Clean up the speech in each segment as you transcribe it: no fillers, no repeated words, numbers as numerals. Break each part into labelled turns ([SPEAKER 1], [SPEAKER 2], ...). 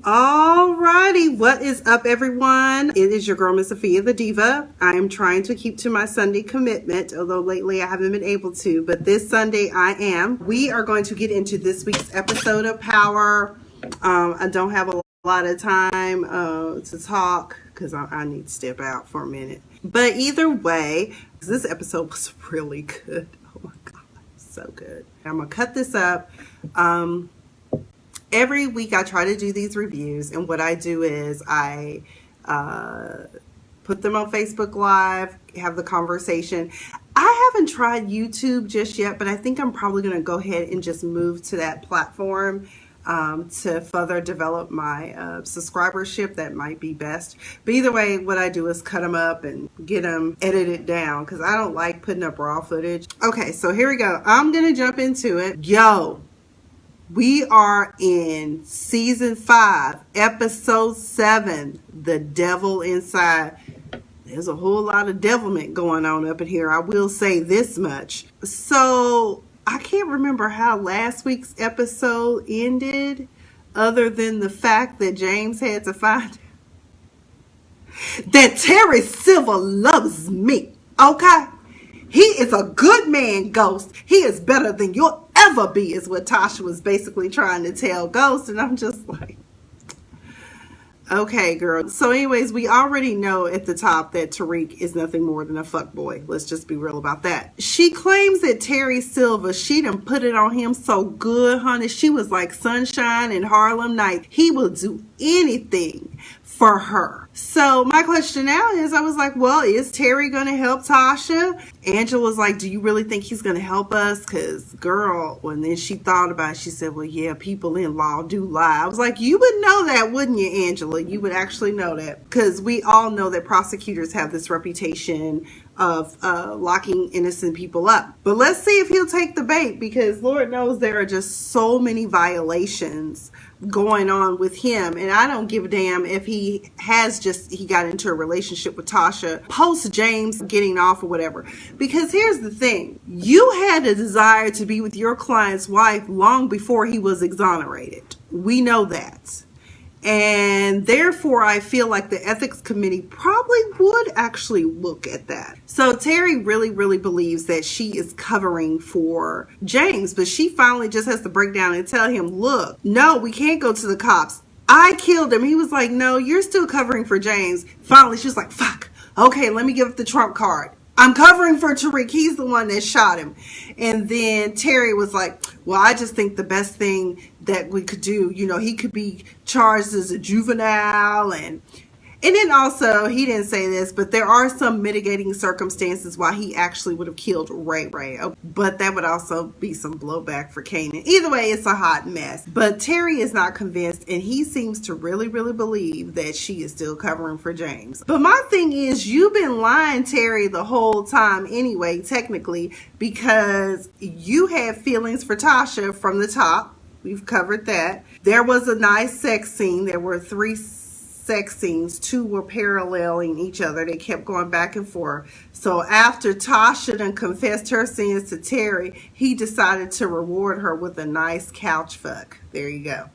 [SPEAKER 1] Alrighty, what is up, everyone? It is your girl, Miss Sophia the Diva. I am trying to keep to my Sunday commitment, although lately I haven't been able to, but this Sunday I am. We are going to get into this week's episode of Power. I don't have a lot of time to talk because I need to step out for a minute. But either way, this episode was really good. Oh my God, so good. I'm going to cut this up. Every week I try to do these reviews, and what I do is I put them on Facebook Live, have the conversation. I haven't tried YouTube just yet, but I think I'm probably going to go ahead and just move to that platform to further develop my subscribership. That might be best. But either way, what I do is cut them up and get them edited down because I don't like putting up raw footage. Okay, so here we go. I'm going to jump into it. Yo! We are in season 5, episode 7, The Devil Inside. There's a whole lot of devilment going on up in here. I will say this much. So I can't remember how last week's episode ended, other than the fact that James had to find that Terry Silver loves me. Okay? He is a good man, Ghost. He is better than you'll ever be, is what Tasha was basically trying to tell Ghost. And I'm just like, okay, girl. So anyways, we already know at the top that Tariq is nothing more than a fuckboy. Let's just be real about that. She claims that Terry Silver, she done put it on him so good, honey. She was like sunshine in Harlem Night. He will do anything for her. So my question now is, I was like, well, is Terry going to help Tasha? Angela was like, do you really think he's going to help us? Because, girl, when then she thought about it, she said, well, yeah, people in law do lie. I was like, you would know that, wouldn't you, Angela? You would actually know that. Because we all know that prosecutors have this reputation of locking innocent people up. But let's see if he'll take the bait, because Lord knows there are just so many violations going on with him, and I don't give a damn if he got into a relationship with Tasha post James getting off or whatever. Because here's the thing, you had a desire to be with your client's wife long before he was exonerated. We know that. And therefore, I feel like the ethics committee probably would actually look at that. So Terry really, really believes that she is covering for James, but she finally just has to break down and tell him, look, no, we can't go to the cops. I killed him. He was like, no, you're still covering for James. Finally, she was like, fuck. Okay, let me give up the trump card. I'm covering for Tariq. He's the one that shot him. And then Terry was like, well, I just think the best thing that we could do, he could be charged as a juvenile. And then also, he didn't say this, but there are some mitigating circumstances why he actually would have killed Ray Ray. But that would also be some blowback for Kanan. Either way, it's a hot mess. But Terry is not convinced, and he seems to really, really believe that she is still covering for James. But my thing is, you've been lying, Terry, the whole time anyway, technically, because you had feelings for Tasha from the top. We've covered that. There was a nice sex scene. There were 3 sex scenes. 2 were paralleling each other. They kept going back and forth. So after Tasha done confessed her sins to Terry, he decided to reward her with a nice couch fuck. There you go.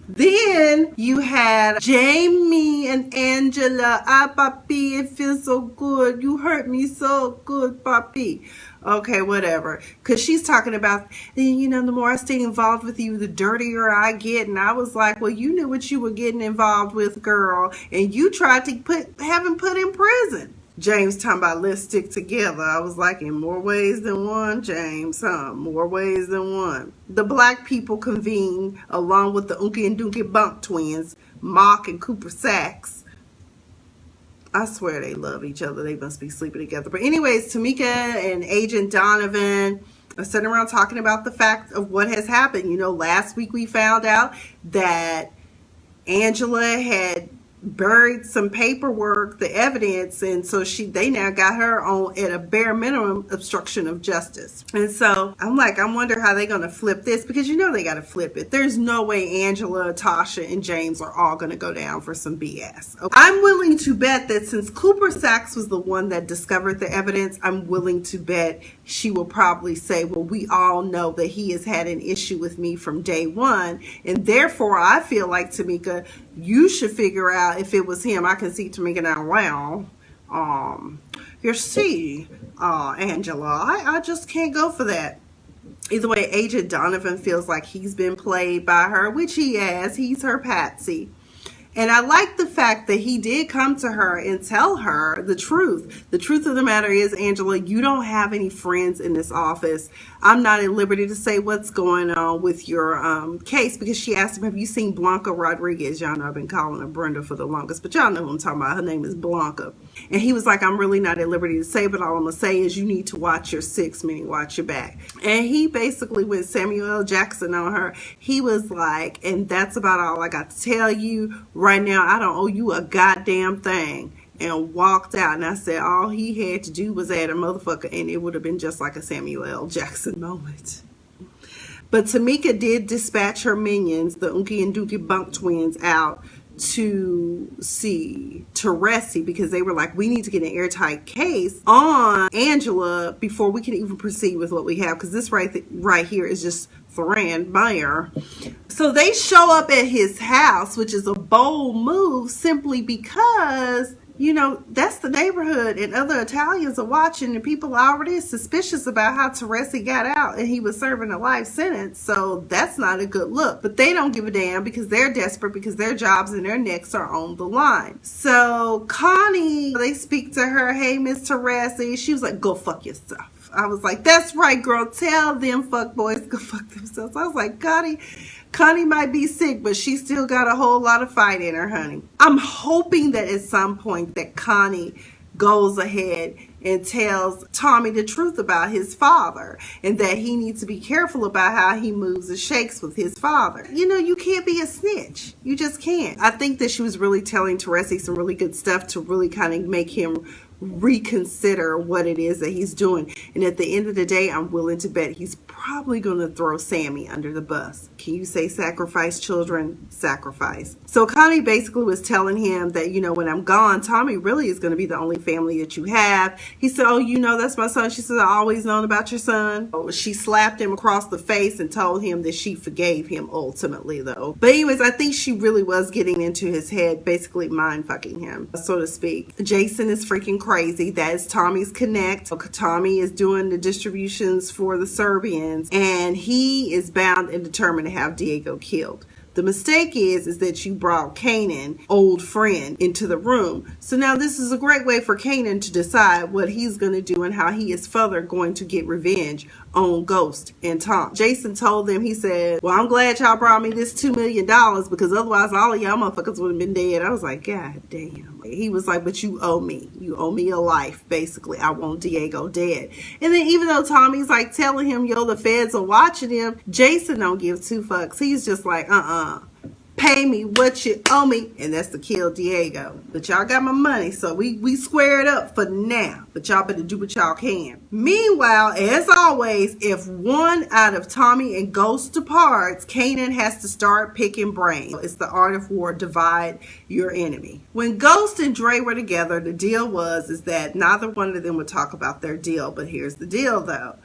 [SPEAKER 1] Then you had Jamie and Angela. Ah, papi, it feels so good. You hurt me so good, papi. Okay, whatever. Because she's talking about, the more I stay involved with you, the dirtier I get. And I was like, well, you knew what you were getting involved with, girl. And you tried to have him put in prison. James talking about let's stick together. I was like, in more ways than one, James, huh? More ways than one. The black people convene along with the Unky and Dunky Bump twins, Mark and Cooper Sacks. I swear they love each other. They must be sleeping together. But anyways, Tamika and Agent Donovan are sitting around talking about the fact of what has happened. Last week we found out that Angela had buried some paperwork, the evidence, and so they now got her on at a bare minimum obstruction of justice. And so I'm like, I wonder how they're gonna flip this, because you know they gotta flip it. There's no way Angela, Tasha, and James are all gonna go down for some BS. Okay? I'm willing to bet that since Cooper Sachs was the one that discovered the evidence, I'm willing to bet she will probably say, well, we all know that he has had an issue with me from day one, and therefore I feel like, Tamika, you should figure out if it was him. I can see Tamika now, well, you see, Angela, I just can't go for that. Either way, Agent Donovan feels like he's been played by her, which he has. He's her patsy. And I like the fact that he did come to her and tell her the truth. The truth of the matter is, Angela, you don't have any friends in this office. I'm not at liberty to say what's going on with your case, because she asked him, have you seen Blanca Rodriguez? Y'all know I've been calling her Brenda for the longest, but y'all know who I'm talking about. Her name is Blanca. And he was like, I'm really not at liberty to say, but all I'm going to say is you need to watch your six, meaning watch your back. And he basically went Samuel L. Jackson on her. He was like, and that's about all I got to tell you. Right now, I don't owe you a goddamn thing. And walked out. And I said all he had to do was add a motherfucker, and it would have been just like a Samuel L. Jackson moment. But Tamika did dispatch her minions, the Unky and Dookie Bunk twins, out to see Teresi, because they were like, we need to get an airtight case on Angela before we can even proceed with what we have, because this right here is just Thoran Meyer. So they show up at his house, which is a bold move simply because, you know, that's the neighborhood and other Italians are watching, and people are already suspicious about how Teresi got out and he was serving a life sentence. So that's not a good look. But they don't give a damn because they're desperate, because their jobs and their necks are on the line. So Connie, they speak to her, hey, Miss Teresi. She was like, go fuck yourself. I was like, that's right, girl. Tell them fuck boys to go fuck themselves. I was like, Connie might be sick, but she still got a whole lot of fight in her, honey. I'm hoping that at some point that Connie goes ahead and tells Tommy the truth about his father, and that he needs to be careful about how he moves and shakes with his father. You know, you can't be a snitch. You just can't. I think that she was really telling Teresi some really good stuff to really kind of make him reconsider what it is that he's doing. And at the end of the day, I'm willing to bet he's probably going to throw Sammy under the bus. Can you say sacrifice, children? Sacrifice. So Connie basically was telling him that, you know, when I'm gone, Tommy really is going to be the only family that you have. He said, oh, you know, that's my son. She said, I always known about your son. She slapped him across the face and told him that she forgave him ultimately, though. But anyways, I think she really was getting into his head, basically mind fucking him, so to speak. Jason is freaking crazy. That is Tommy's connect. Tommy is doing the distributions for the Serbians, and he is bound and determined to have Diego killed. The mistake is that you brought Kanan, old friend, into the room. So now this is a great way for Kanan to decide what he's going to do and how he is further going to get revenge on Ghost and Tom. Jason told them, he said, well, I'm glad y'all brought me this $2 million, because otherwise all of y'all motherfuckers would have been dead. I was like, God damn. He was like, but you owe me. You owe me a life, basically. I want Diego dead. And then even though Tommy's like telling him, yo, the feds are watching him, Jason don't give two fucks. He's just like, pay me what you owe me, and that's to kill Diego. But y'all got my money, so we squared up for now. But y'all better do what y'all can. Meanwhile, as always, if one out of Tommy and Ghost departs, Kanan has to start picking brains. It's the art of war. Divide your enemy. When Ghost and Dre were together, the deal is that neither one of them would talk about their deal. But here's the deal, though.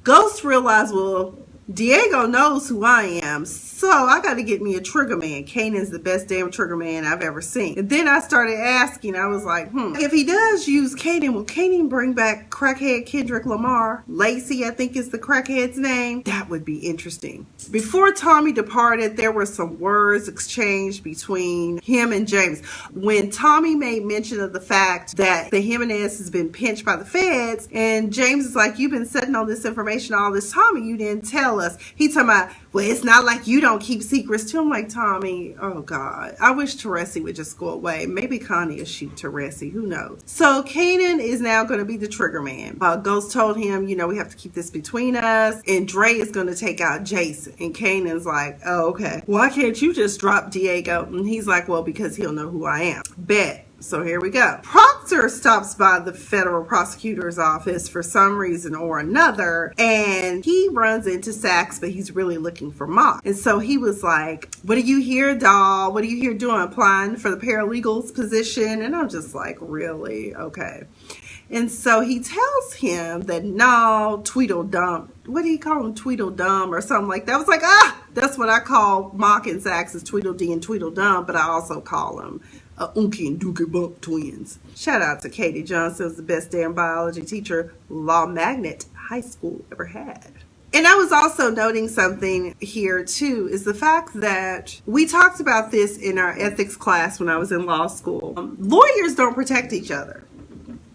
[SPEAKER 1] Ghost realized, well, Diego knows who I am, so I got to get me a trigger man. Kanan's the best damn trigger man I've ever seen. And then I started asking, I was like, if he does use Kanan, will Kanan bring back crackhead Kendrick Lamar? Lacey, I think is the crackhead's name. That would be interesting. Before Tommy departed, there were some words exchanged between him and James. When Tommy made mention of the fact that the Jimenez has been pinched by the feds, and James is like, you've been setting on this information all this time and you didn't tell tell us. He talking about, well, it's not like you don't keep secrets too. I'm like, Tommy, oh God. I wish Teresi would just go away. Maybe Connie will shoot Teresi. Who knows? So Kanan is now going to be the trigger man. Ghost told him, you know, we have to keep this between us. And Dre is going to take out Jason. And Kanan's like, oh, okay. Why can't you just drop Diego? And he's like, well, because he'll know who I am. Bet. So here we go. Proctor stops by the federal prosecutor's office for some reason or another, and he runs into Saxe, but he's really looking for Mock. And so he was like, what are you here, doll? What are you here doing? Applying for the paralegal's position? And I'm just like, really? Okay. And so he tells him that no, Tweedledum, what do you call him? Tweedledum or something like that. I was like, that's what I call Mock and Saxe, is Tweedledee and Tweedledum, but I also call them Unky and Dookie Bump twins. Shout out to Katie Johnson, was the best damn biology teacher Law Magnet High School ever had. And I was also noting something here too, is the fact that we talked about this in our ethics class when I was in law school. Lawyers don't protect each other.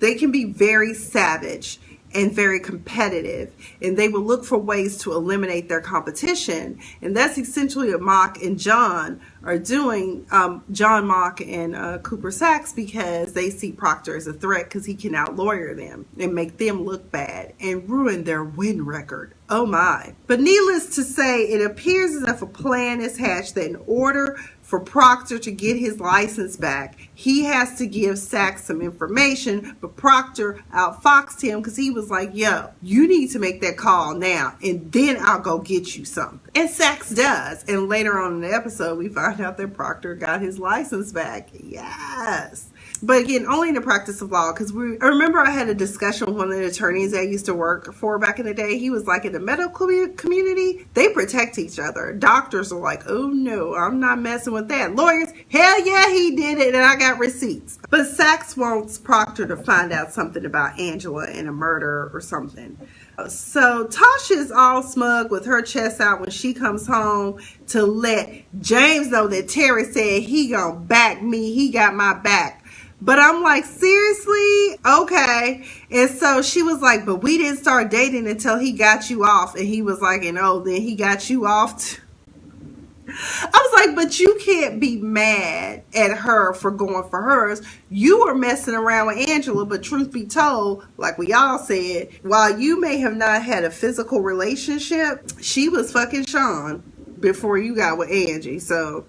[SPEAKER 1] They can be very savage and very competitive, and they will look for ways to eliminate their competition. And that's essentially what Mock and John are doing, John Mock and Cooper Saxe, because they see Proctor as a threat because he can out-lawyer them and make them look bad and ruin their win record. Oh my. But needless to say, it appears as if a plan is hatched that in order for Proctor to get his license back, he has to give Saxe some information, but Proctor outfoxed him because he was like, yo, you need to make that call now, and then I'll go get you something. And Saxe does. And later on in the episode, we find out that Proctor got his license back. Yes. But again, only in the practice of law, because I remember I had a discussion with one of the attorneys I used to work for back in the day. He was like, in the medical community, they protect each other. Doctors are like, oh no, I'm not messing with that. Lawyers, hell yeah, he did it, and I got receipts. But Saxe wants Proctor to find out something about Angela and a murder or something. So Tasha's all smug with her chest out when she comes home to let James know that Terry said he gonna back me. He got my back. But I'm like, seriously? Okay. And so she was like, but we didn't start dating until he got you off. And he was like, and oh, then he got you off. I was like, but you can't be mad at her for going for hers. You were messing around with Angela, but truth be told, like we all said, while you may have not had a physical relationship, she was fucking Sean before you got with Angie. So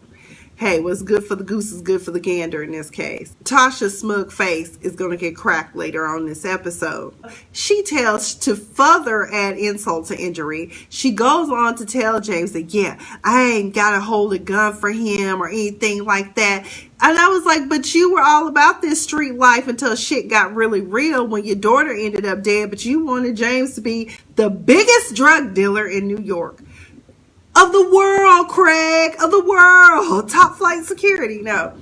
[SPEAKER 1] hey, what's good for the goose is good for the gander in this case. Tasha's smug face is going to get cracked later on in this episode. She tells, to further add insult to injury, she goes on to tell James that, yeah, I ain't got to hold a gun for him or anything like that. And I was like, but you were all about this street life until shit got really real when your daughter ended up dead, but you wanted James to be the biggest drug dealer in New York. Of the world, Craig, of the world, top flight security. No,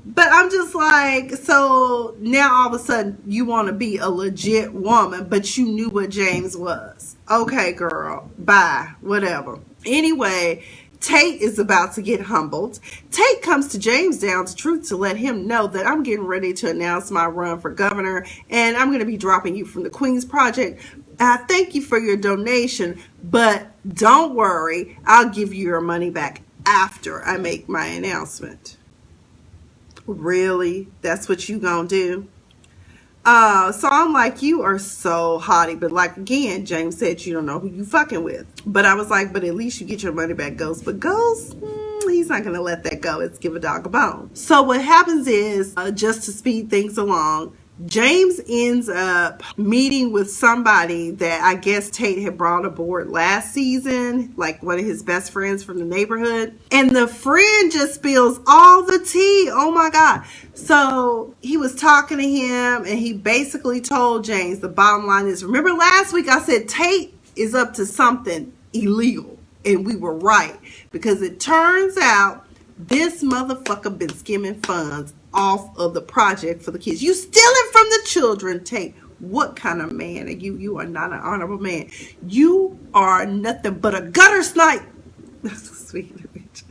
[SPEAKER 1] but I'm just like, so now all of a sudden you want to be a legit woman, but you knew what James was. Okay, girl, bye, whatever. Anyway, Tate is about to get humbled. Tate comes to James down to truth to let him know that I'm getting ready to announce my run for governor, and I'm going to be dropping you from the Queen's Project. I thank you for your donation, but don't worry, I'll give you your money back after I make my announcement. Really? That's what you gonna do? So I'm like, you are so haughty. But like, again, James said you don't know who you fucking with. But I was like, but at least you get your money back, Ghost. But Ghost, he's not gonna let that go. It's give a dog a bone. So what happens is, just to speed things along, James ends up meeting with somebody that I guess Tate had brought aboard last season, like one of his best friends from the neighborhood. And the friend just spills all the tea. Oh my God. So he was talking to him and he basically told James the bottom line is, remember last week I said Tate is up to something illegal. And we were right, because it turns out this motherfucker been skimming funds off of the project for the kids. You stealing from the children, Tate. What kind of man are you? You are not an honorable man. You are nothing but a gutter snipe. That's a sweet bitch.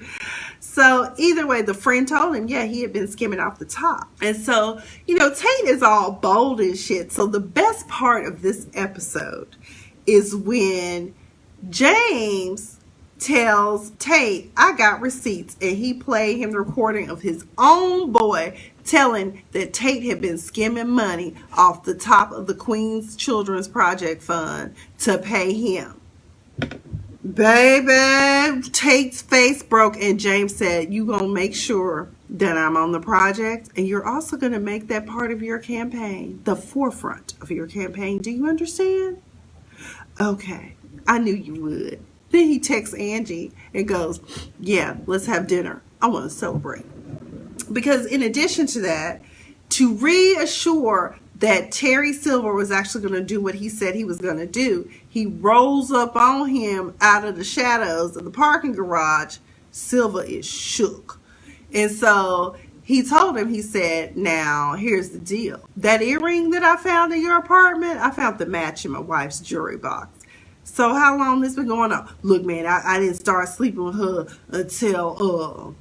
[SPEAKER 1] So either way, the friend told him, yeah, he had been skimming off the top. And so, you know, Tate is all bold and shit. So the best part of this episode is when James tells Tate, I got receipts, and he played him the recording of his own boy telling that Tate had been skimming money off the top of the Queen's Children's Project Fund to pay him. Baby, Tate's face broke, and James said, you gonna make sure that I'm on the project, and you're also gonna make that part of your campaign, the forefront of your campaign. Do you understand? Okay, I knew you would. Then he texts Angie and goes, yeah, let's have dinner. I want to celebrate. Because in addition to that, to reassure that Terry Silver was actually going to do what he said he was going to do, he rolls up on him out of the shadows of the parking garage. Silver is shook. And so he told him, he said, now, here's the deal. That earring that I found in your apartment, I found the match in my wife's jewelry box. So how long this been going on? Look, man, I didn't start sleeping with her until,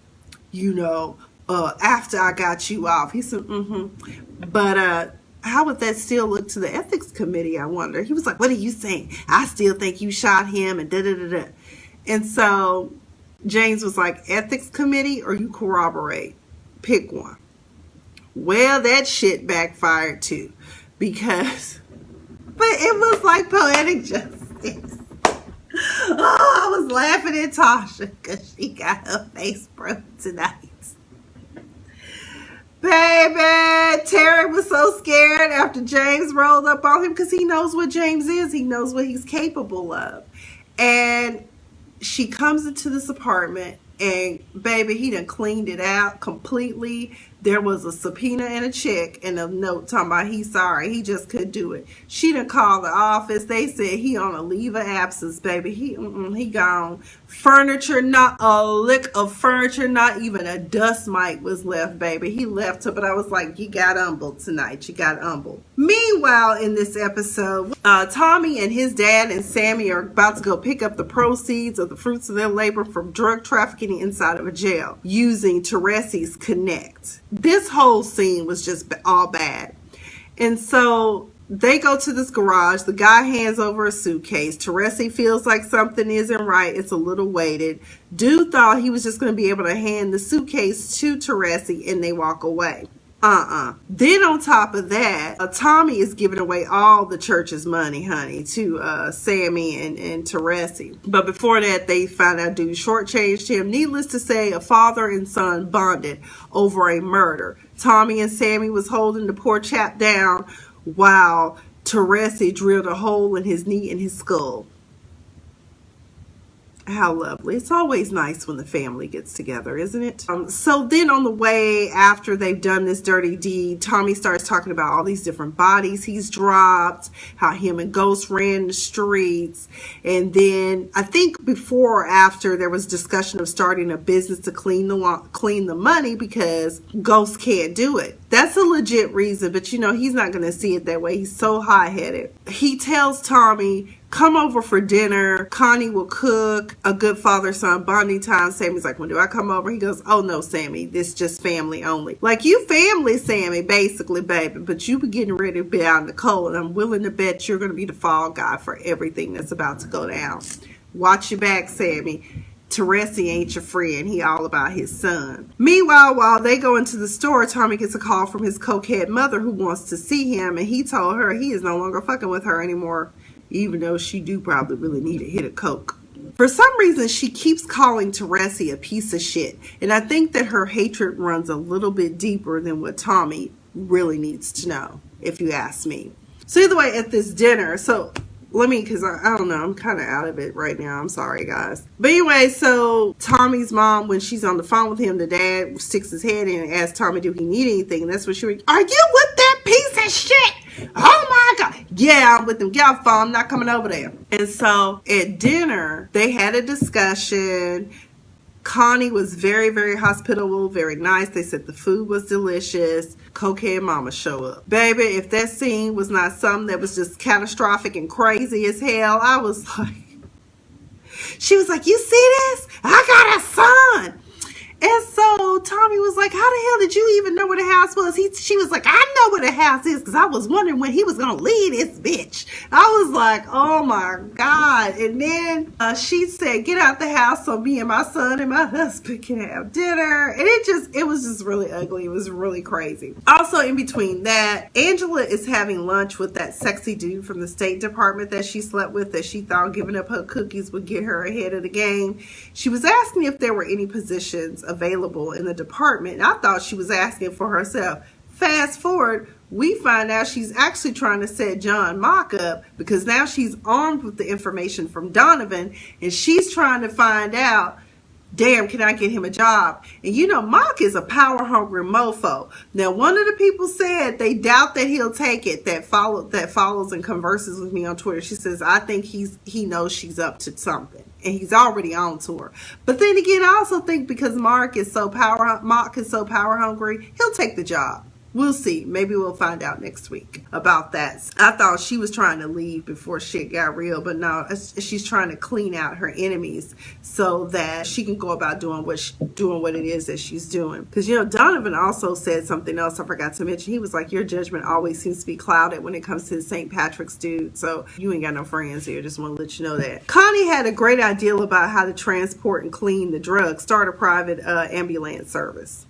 [SPEAKER 1] after I got you off. He said, But how would that still look to the ethics committee, I wonder? He was like, what are you saying? I still think you shot him and da-da-da-da. And so James was like, ethics committee or you corroborate? Pick one. Well, that shit backfired too. Because, but it was like poetic justice. Oh, I was laughing at Tasha because she got her face broke tonight. Baby, Terry was so scared after James rolled up on him because he knows what James is. He knows what he's capable of. And she comes into this apartment and, baby, he done cleaned it out completely. There was a subpoena and a check and a note talking about he's sorry. He just couldn't do it. She done called the office. They said he on a leave of absence, baby. He gone. Furniture, not a lick of furniture, not even a dust mite was left, baby. He left her, but I was like, you got humbled tonight. You got humbled. Meanwhile, in this episode, Tommy and his dad and Sammy are about to go pick up the proceeds of the fruits of their labor from drug trafficking inside of a jail using Teresi's Connect. This whole scene was just all bad. And so they go to this garage. The guy hands over a suitcase. Teresi feels like something isn't right. It's a little weighted. Dude thought he was just going to be able to hand the suitcase to Teresi and they walk away. Then on top of that, Tommy is giving away all the church's money, honey, to Sammy and Teresi. But before that, they found out dude shortchanged him. Needless to say, a father and son bonded over a murder. Tommy and Sammy was holding the poor chap down while Teresi drilled a hole in his knee and his skull. How lovely. It's always nice when the family gets together, isn't it? So then on the way after they've done this dirty deed, Tommy starts talking about all these different bodies he's dropped, how him and Ghost ran the streets. And then I think before or after there was discussion of starting a business to clean the money because Ghost can't do it. That's a legit reason, but he's not going to see it that way. He's so high-headed. He tells Tommy, come over for dinner. Connie will cook. A good father-son bonding time. Sammy's like, when do I come over? He goes, oh no, Sammy, this just family only. Like, you family, Sammy, basically, baby, but you be getting ready to be out in the cold, and I'm willing to bet you're going to be the fall guy for everything that's about to go down. Watch your back, Sammy. Teresi ain't your friend. He all about his son. Meanwhile, while they go into the store, Tommy gets a call from his cokehead mother who wants to see him, and he told her he is no longer fucking with her anymore, even though she do probably really need a hit of coke. For some reason, she keeps calling Teresi a piece of shit, and I think that her hatred runs a little bit deeper than what Tommy really needs to know, if you ask me. So either way, at this dinner, because I don't know, I'm kind of out of it right now. I'm sorry, guys. But anyway, so Tommy's mom, when she's on the phone with him, the dad sticks his head in and asks Tommy, do he need anything? And that's what she was, are you with that piece of shit? Oh my God. Yeah, I'm with him. Get off the phone. I'm not coming over there. And so at dinner, they had a discussion. Connie was very, very hospitable, very nice. They said the food was delicious. Cokehead mama show up. Baby, if that scene was not something that was just catastrophic and crazy as hell, I was like, she was like, you see this? I got a son. And so Tommy was like, how the hell did you even know where the house was? She was like, I know where the house is because I was wondering when he was going to leave this bitch. I was like, oh my God. And then she said, get out the house so me and my son and my husband can have dinner. And it was just really ugly. It was really crazy. Also, in between that, Angela is having lunch with that sexy dude from the State Department that she slept with, that she thought giving up her cookies would get her ahead of the game. She was asking if there were any positions available in the department. And I thought she was asking for herself. Fast forward, we find out she's actually trying to set John Mock up because now she's armed with the information from Donovan and she's trying to find out, damn, can I get him a job? And you know, Mock is a power-hungry mofo. Now, one of the people said they doubt that he'll take it, that follows and converses with me on Twitter. She says, I think he knows she's up to something. And he's already on to her. But then again, I also think because Mock is so power hungry, he'll take the job. We'll see. Maybe we'll find out next week about that. I thought she was trying to leave before shit got real, but no, she's trying to clean out her enemies so that she can go about doing what it is that she's doing. Because, you know, Donovan also said something else I forgot to mention. He was like, your judgment always seems to be clouded when it comes to the St. Patrick's dude. So you ain't got no friends here. Just want to let you know that. Connie had a great idea about how to transport and clean the drugs. Start a private ambulance service.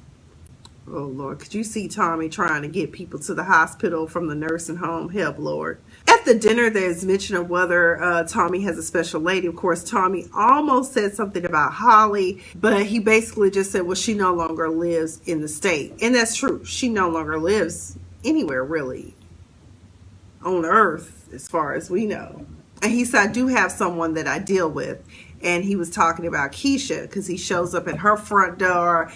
[SPEAKER 1] Oh, Lord, could you see Tommy trying to get people to the hospital from the nursing home? Help, Lord. At the dinner, there's mention of whether Tommy has a special lady. Of course, Tommy almost said something about Holly, but he basically just said, well, she no longer lives in the state. And that's true. She no longer lives anywhere, really, on Earth, as far as we know. And he said, I do have someone that I deal with. And he was talking about Keisha because he shows up at her front door.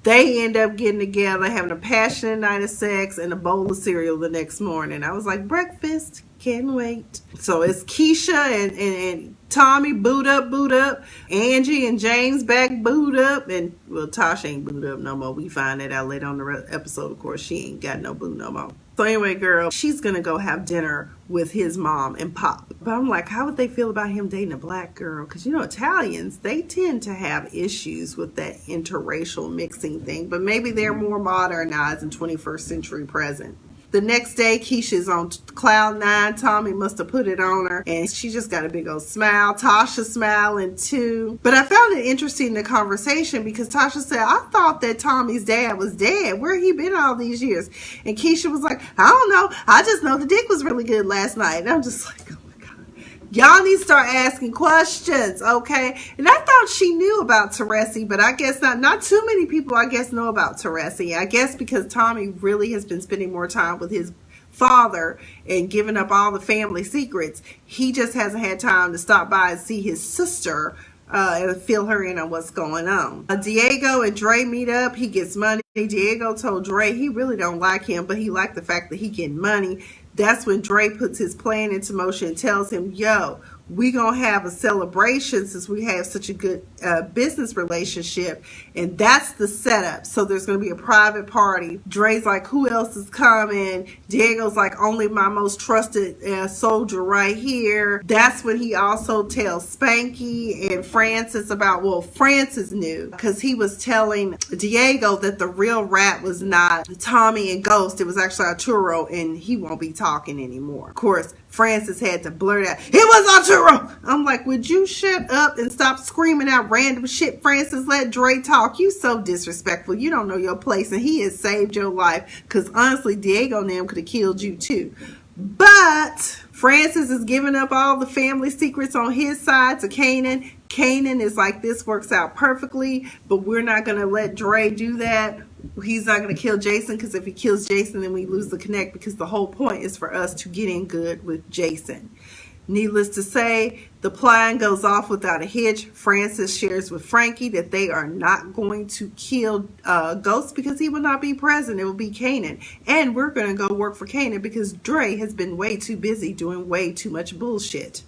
[SPEAKER 1] They end up getting together, having a passionate night of sex and a bowl of cereal the next morning. I was like, breakfast, can't wait. So it's Keisha and Tommy boot up. Angie and James back boot up. And, well, Tasha ain't boot up no more. We find that out later on the episode. Of course, she ain't got no boo no more. So anyway, girl, she's going to go have dinner with his mom and pop. But I'm like, how would they feel about him dating a black girl? Because, you know, Italians, they tend to have issues with that interracial mixing thing. But maybe they're more modernized and 21st century present. The next day, Keisha's on cloud nine. Tommy must have put it on her. And she just got a big old smile. Tasha smiling too. But I found it interesting, the conversation, because Tasha said, I thought that Tommy's dad was dead. Where he been all these years? And Keisha was like, I don't know. I just know the dick was really good last night. And I'm just like, oh my God. Y'all need to start asking questions, okay? And I thought she knew about Teresi, but I guess not too many people, I guess, know about Teresi. I guess because Tommy really has been spending more time with his father and giving up all the family secrets. He just hasn't had time to stop by and see his sister and fill her in on what's going on. Diego and Dre meet up. He gets money. Diego told Dre he really don't like him, but he liked the fact that he getting money. That's when Dre puts his plan into motion and tells him, yo, we gonna have a celebration since we have such a good business relationship, and that's the setup. So there's gonna be a private party. Dre's like, who else is coming? Diego's like, only my most trusted soldier right here. That's when he also tells Spanky and Francis about, well, Francis knew because he was telling Diego that the real rat was not Tommy and Ghost. It was actually Arturo, and he won't be talking anymore. Of course, Francis had to blurt out, it was Arturo. I'm like, would you shut up and stop screaming out random shit, Francis? Let Dre talk. You so disrespectful. You don't know your place, and he has saved your life because honestly, Diego and them could have killed you too. But Francis is giving up all the family secrets on his side to Kanan. Kanan is like, this works out perfectly, but we're not going to let Dre do that. He's not going to kill Jason, because if he kills Jason, then we lose the connect, because the whole point is for us to get in good with Jason. Needless to say, the plan goes off without a hitch. Francis shares with Frankie that they are not going to kill Ghost because he will not be present. It will be Kanan. And we're going to go work for Kanan because Dre has been way too busy doing way too much bullshit.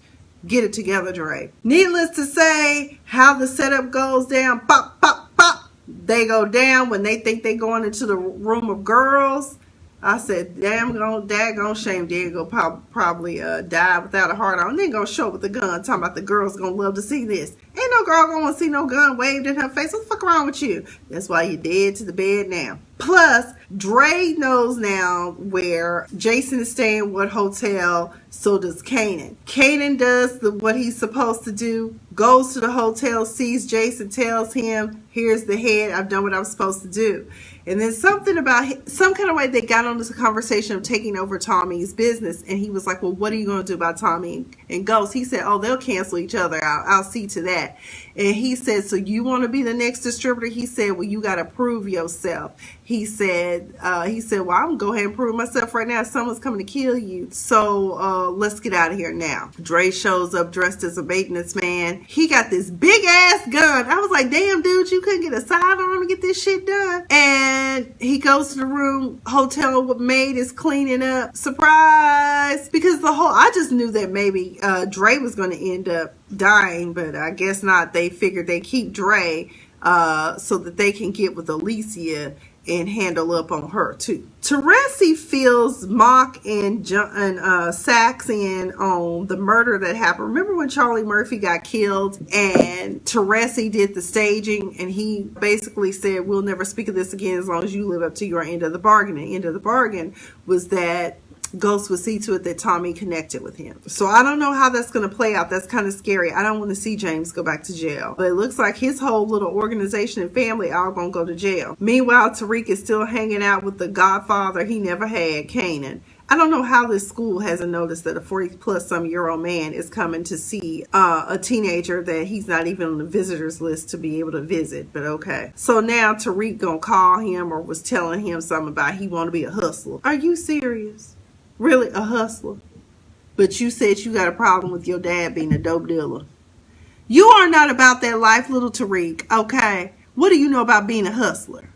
[SPEAKER 1] Get it together, Dre. Needless to say, how the setup goes down, pop, pop, pop. They go down when they think they're going into the room of girls. I said, daggone shame Diego probably die without a heart on. They gonna show up with a gun talking about the girl's gonna love to see this. Ain't no girl gonna want to see no gun waved in her face. What the fuck wrong with you? That's why you're dead to the bed now. Plus, Dre knows now where Jason is staying, what hotel, so does Kanan. Kanan does what he's supposed to do, goes to the hotel, sees Jason, tells him, here's the head, I've done what I'm supposed to do. And then some kind of way they got on this conversation of taking over Tommy's business. And he was like, well, what are you going to do about Tommy and Ghost? He said, oh, they'll cancel each other out. I'll see to that. And he said, so you want to be the next distributor? He said, well, you got to prove yourself. He said, well, I'm going to go ahead and prove myself right now. Someone's coming to kill you. So let's get out of here now. Dre shows up dressed as a maintenance man. He got this big ass gun. I was like, damn, dude, you couldn't get a sidearm to get this shit done. And he goes to the room. Hotel maid is cleaning up. Surprise! Because I just knew that maybe Dre was going to end up dying, but I guess not. They figured they keep Dre so that they can get with Alicia and handle up on her too. Teresi fills Mock and Sax in on the murder that happened. Remember when Charlie Murphy got killed and Teresi did the staging and he basically said, we'll never speak of this again as long as you live up to your end of the bargain. The end of the bargain was that Ghost would see to it that Tommy connected with him. So I don't know how that's going to play out. That's kind of scary. I don't want to see James go back to jail. But it looks like his whole little organization and family are all going to go to jail. Meanwhile, Tariq is still hanging out with the godfather he never had, Kanan. I don't know how this school hasn't noticed that a 40-plus-some-year-old man is coming to see a teenager that he's not even on the visitors list to be able to visit, but okay. So now Tariq gonna call him or was telling him something about he want to be a hustler. Are you serious? Really, a hustler? But you said you got a problem with your dad being a dope dealer. You are not about that life, little Tariq, okay? What do you know about being a hustler?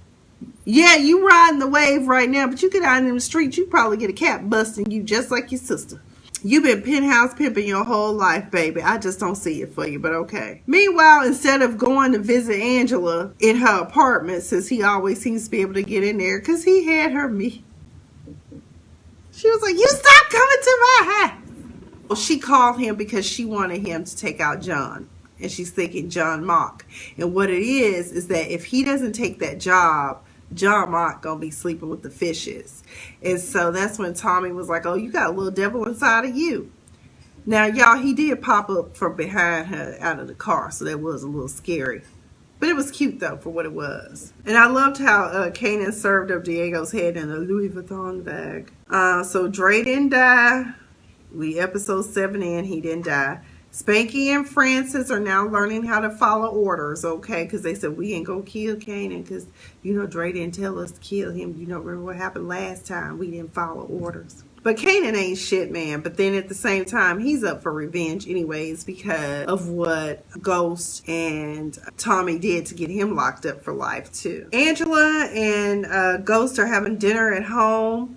[SPEAKER 1] Yeah, you riding the wave right now, but you get out in the streets, you probably get a cat busting you just like your sister. You've been penthouse pimping your whole life, baby. I just don't see it for you, but okay. Meanwhile, instead of going to visit Angela in her apartment, since he always seems to be able to get in there, because he had her me. She was like, you stop coming to my house. Well, she called him because she wanted him to take out John. And she's thinking John Mock. And what it is that if he doesn't take that job, John Mock gonna be sleeping with the fishes. And so that's when Tommy was like, oh, you got a little devil inside of you. Now, y'all, he did pop up from behind her out of the car. So that was a little scary. But it was cute, though, for what it was. And I loved how Kanan served up Diego's head in a Louis Vuitton bag. So Dre didn't die. Episode 7 in, he didn't die. Spanky and Francis are now learning how to follow orders, okay? Because they said, we ain't going to kill Kanan because, Dre didn't tell us to kill him. Remember what happened last time? We didn't follow orders. But Kanan ain't shit, man. But then at the same time, he's up for revenge anyways because of what Ghost and Tommy did to get him locked up for life, too. Angela and Ghost are having dinner at home.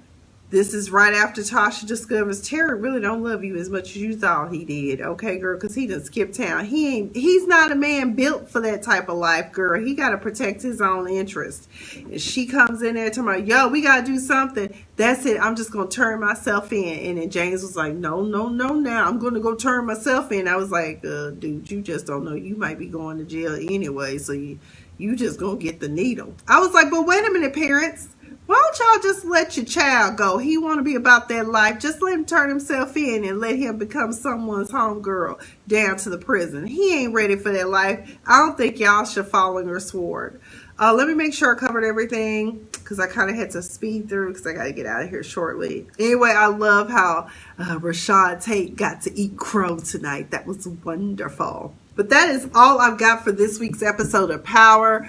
[SPEAKER 1] This is right after Tasha discovers Terry really don't love you as much as you thought he did. Okay, girl, because he done skipped town. He's not a man built for that type of life, girl. He got to protect his own interest. And she comes in there talking about, yo, we got to do something. That's it. I'm just going to turn myself in. And then James was like, no, now. I'm going to go turn myself in. I was like, dude, you just don't know. You might be going to jail anyway. So you just going to get the needle. I was like, but wait a minute, parents. Why don't y'all just let your child go? He want to be about that life. Just let him turn himself in and let him become someone's homegirl down to the prison. He ain't ready for that life. I don't think y'all should follow her sword. Let me make sure I covered everything because I kind of had to speed through because I got to get out of here shortly. Anyway, I love how Rashad Tate got to eat crow tonight. That was wonderful. But that is all I've got for this week's episode of Power.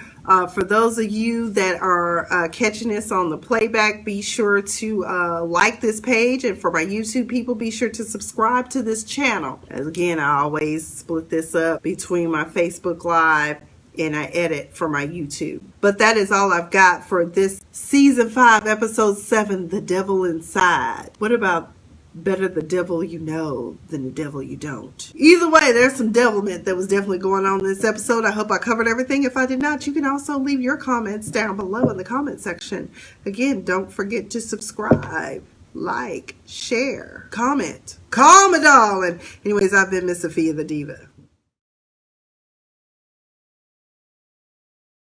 [SPEAKER 1] For those of you that are catching this on the playback, be sure to like this page. And for my YouTube people, be sure to subscribe to this channel. As again, I always split this up between my Facebook Live and I edit for my YouTube. But that is all I've got for this Season 5, Episode 7, The Devil Inside. What about better the devil you know than the devil you don't. Either way, there's some devilment that was definitely going on in this episode. I hope I covered everything. If I did not, you can also leave your comments down below in the comment section. Again, don't forget to subscribe, like, share, comment. Call me, darling. Anyways, I've been Miss Sophia the Diva.